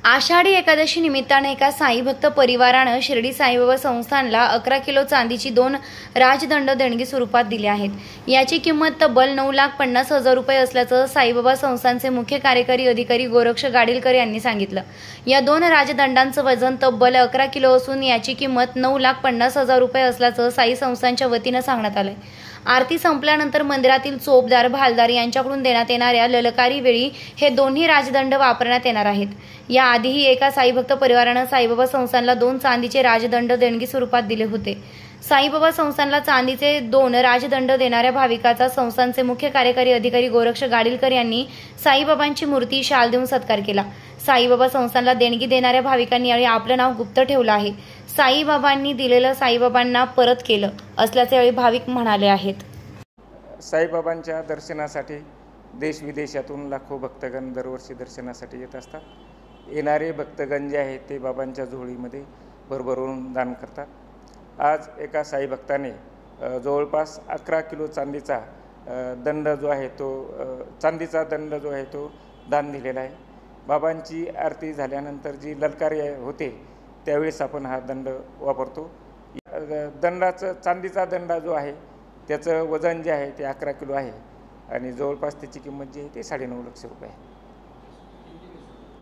आषाढी एकादशी निमित्ताने एका साई भक्त परिवारानं शिर्डी साईबाबा संस्थानला 11 किलो चांदीची 2 राजदंड देणगी स्वरूपात दिले आहेत। याची किंमत तब्बल 9,50,000 रुपये असल्याचं साईबाबा संस्थानचे मुख्य कार्यकारी अधिकारी गोरक्ष गाडीलकर यांनी सांगितलं। या 2 राजदंडांचं वजन तब्बल 11 किलो असून याची किंमत 9,50,000 रुपये असल्याचं साई संस्थानच्या वतीनं सांगण्यात आलंय। आरती संपल्यानंतर मंदिरातील चोपदार भालदार यांच्याकडून देण्यात येणाऱ्या ललकारी वेळी हे दोन्ही राजदंड वापरण्यात येणार आहेत। याआधीही एका साईभक्त परिवारानं साईबाबा संस्थानला 2 चांदीचे राजदंड देणगी स्वरूपात दिले होते। साईबाबा संस्थानला चांदीचे 2 राजदंड देणाऱ्या भाविकाचा संस्थानचे मुख्य कार्यकारी अधिकारी गोरक्ष गाडीलकर यांनी साईबाबांची मूर्ती शाल देऊन सत्कार केला। साईबाबा संस्थानला देणगी देणाऱ्या भाविकांनी यावेळी आपलं नाव गुप्त ठेवलं आहे। साईबाबांनी दिलेलं साईबाबांना परत केलं असल्याचे यावेळी भाविक म्हणाले आहेत। साईबाबांच्या दर्शनासाठी देश विदेशातून लाखो भक्तगण दरवर्षी दर्शनासाठी येत असतात। येणारे भक्तगण जे आहेत ते बाबांच्या झोळीमध्ये भरभरून दान करतात। आज एका साई भक्ताने जवळपास 11 किलो चांदीचा दंड जो आहे तो चांदीचा दंड जो आहे तो दान दिलेला आहे। बाबांची आरती झाल्यानंतर जी ललकारी होते त्यावेळेस आपण हा दंड वापरतो। दंडाचं चांदीचा दंड जो आहे त्याचं वजन जे आहे ते 11 किलो आहे आणि जवळपास त्याची किंमत जी आहे ते 9.5 लाख रुपये आहे।